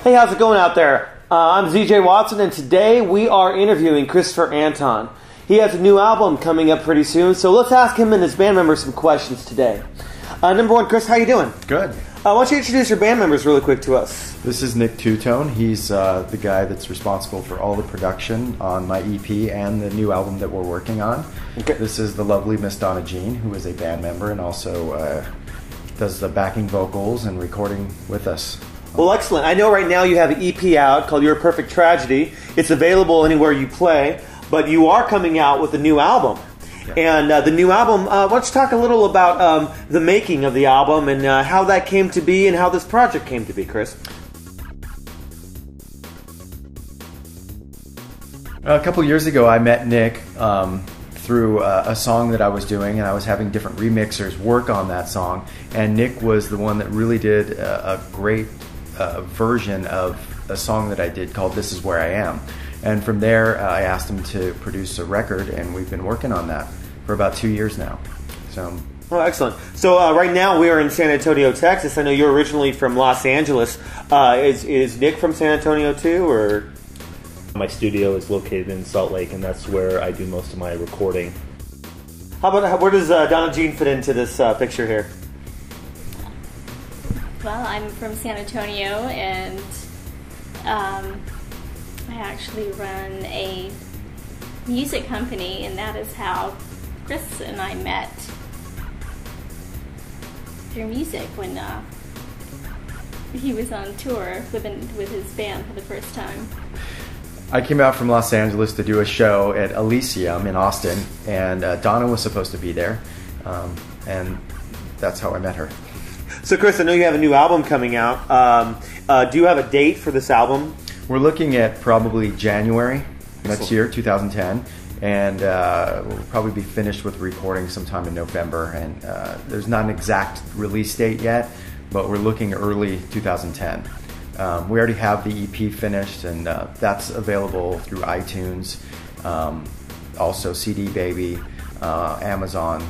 Hey, how's it going out there? I'm ZJ Watson, and today we are interviewing Christopher Anton. He has a new album coming up pretty soon, so let's ask him and his band members some questions today. Number one, Chris, how you doing? Good. Why don't you introduce your band members really quick to us? This is Nick Tutone. He's the guy that's responsible for all the production on my EP and the new album that we're working on. Okay. This is the lovely Miss Donna Jean, who is a band member and also does the backing vocals and recording with us. Well, excellent. I know right now you have an EP out called Your Perfect Tragedy. It's available anywhere you play, but you are coming out with a new album. Yeah. And the new album, let's talk a little about the making of the album and how that came to be and how this project came to be, Chris. A couple years ago, I met Nick through a song that I was doing, and I was having different remixers work on that song, and Nick was the one that really did a great version of a song that I did called This Is Where I Am. And from there, I asked him to produce a record, and we've been working on that for about 2 years now. So. Oh, excellent. So right now we are in San Antonio, Texas. I know you're originally from Los Angeles. Is Nick from San Antonio too, or? My studio is located in Salt Lake, and that's where I do most of my recording. Where does Donna Jean fit into this picture here? Well, I'm from San Antonio, and I actually run a music company, and that is how Chris and I met through music when he was on tour with his band for the first time. I came out from Los Angeles to do a show at Elysium in Austin, and Donna was supposed to be there, and that's how I met her. So Chris, I know you have a new album coming out. Do you have a date for this album? We're looking at probably January next year, 2010, and we'll probably be finished with recording sometime in November, and there's not an exact release date yet, but we're looking early 2010. We already have the EP finished, and that's available through iTunes, also CD Baby, Amazon,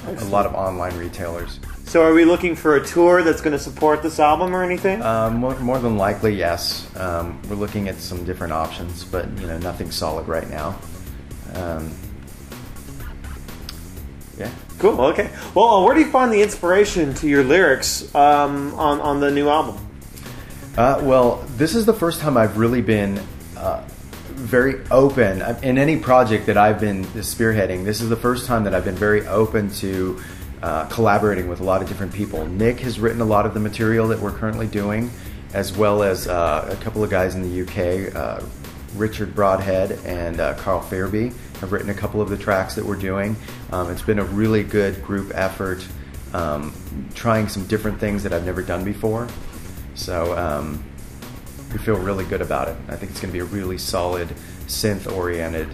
a lot of online retailers. So are we looking for a tour that's going to support this album or anything? More than likely, yes. We're looking at some different options, but nothing solid right now. Yeah. Cool. Okay. Well, where do you find the inspiration to your lyrics on the new album? Well, this is the first time I've really been very open in any project that I've been spearheading. This is the first time that I've been very open to collaborating with a lot of different people. Nick has written a lot of the material that we're currently doing, as well as a couple of guys in the UK, Richard Broadhead and Carl Fairby have written a couple of the tracks that we're doing. It's been a really good group effort, trying some different things that I've never done before. So we feel really good about it. I think it's going to be a really solid synth-oriented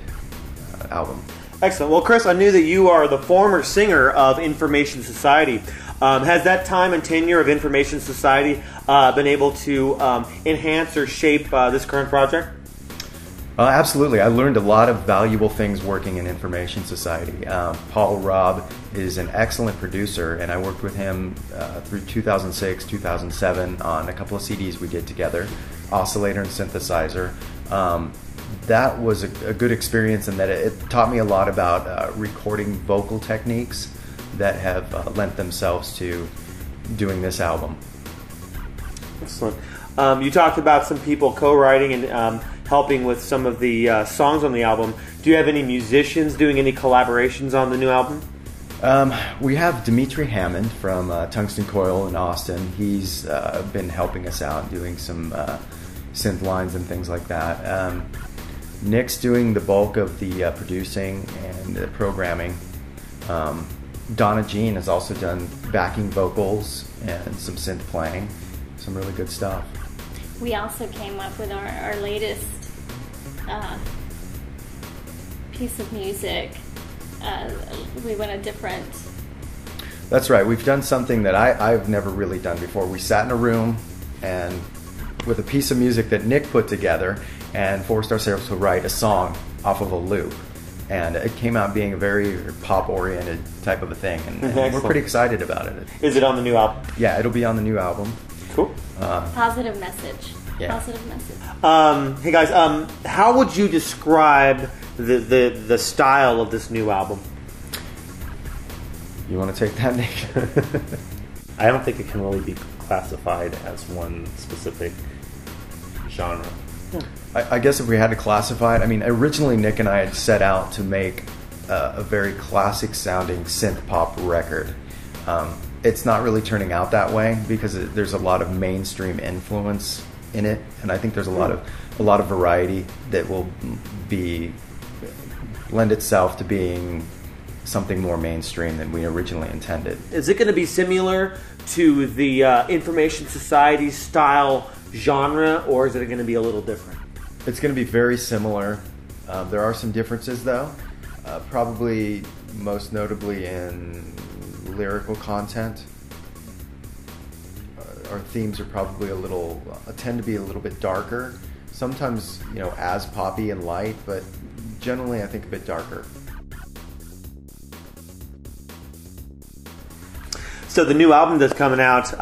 album. Excellent. Well, Chris, I knew that you are the former singer of Information Society. Has that time and tenure of Information Society been able to enhance or shape this current project? Absolutely. I learned a lot of valuable things working in Information Society. Paul Robb is an excellent producer, and I worked with him through 2006, 2007 on a couple of CDs we did together, Oscillator and Synthesizer. That was a good experience in that it taught me a lot about recording vocal techniques that have lent themselves to doing this album. Excellent. You talked about some people co-writing and helping with some of the songs on the album. Do you have any musicians doing any collaborations on the new album? We have Dimitri Hammond from Tungsten Coil in Austin. He's been helping us out doing some synth lines and things like that. Nick's doing the bulk of the producing and the programming. Donna Jean has also done backing vocals and some synth playing. Some really good stuff. We also came up with our latest piece of music. We went a different... That's right. We've done something that I've never really done before. We sat in a room and with a piece of music that Nick put together and forced ourselves to write a song off of a loop. And it came out being a very pop-oriented type of a thing. And we're pretty excited about it. Is it on the new album? Yeah, it'll be on the new album. Cool. Positive message. positive message. Hey guys, how would you describe the style of this new album? You want to take that, Nick? I don't think it can really be classified as one specific genre. I guess if we had to classify it, I mean, originally Nick and I had set out to make a very classic sounding synth pop record. It's not really turning out that way because there's a lot of mainstream influence in it, and I think there's a lot of variety that will lend itself to being something more mainstream than we originally intended. Is it going to be similar to the Information Society style genre, or is it going to be a little different? It's going to be very similar. There are some differences, though. Probably most notably in lyrical content. Our themes are probably tend to be a little bit darker. Sometimes, as poppy and light, but generally I think a bit darker. So the new album that's coming out,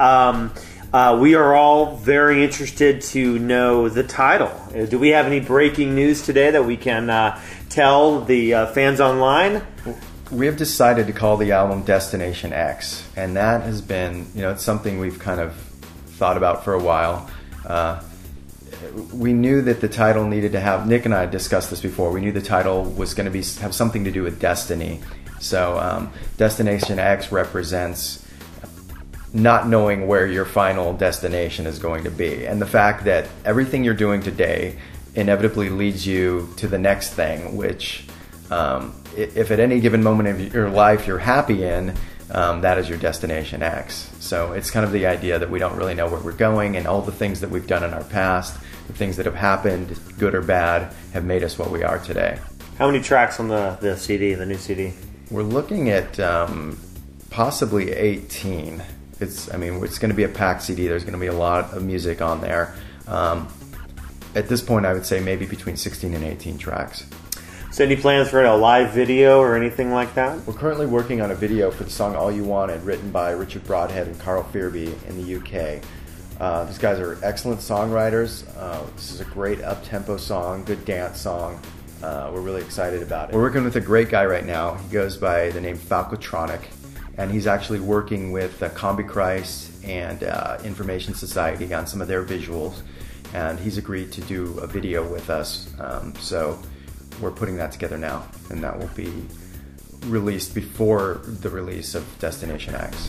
we are all very interested to know the title. Do we have any breaking news today that we can tell the fans online? We have decided to call the album Destination X, and that has been, it's something we've kind of thought about for a while. We knew that the title needed to have, Nick and I discussed this before, we knew the title was going to have something to do with destiny. So Destination X represents not knowing where your final destination is going to be, and the fact that everything you're doing today inevitably leads you to the next thing, which if at any given moment of your life you're happy in, that is your Destination X. So it's kind of the idea that we don't really know where we're going, and all the things that we've done in our past, the things that have happened, good or bad, have made us what we are today. How many tracks on the CD, the new CD? We're looking at possibly 18. It's going to be a packed CD. There's going to be a lot of music on there. At this point, I would say maybe between 16 and 18 tracks. So any plans for a live video or anything like that? We're currently working on a video for the song All You Wanted, written by Richard Broadhead and Carl Fearby in the UK. These guys are excellent songwriters. This is a great up-tempo song, good dance song. We're really excited about it. We're working with a great guy right now. He goes by the name Falcotronic, and he's actually working with Combichrist and Information Society on some of their visuals, and he's agreed to do a video with us. So we're putting that together now, and that will be released before the release of Destination X.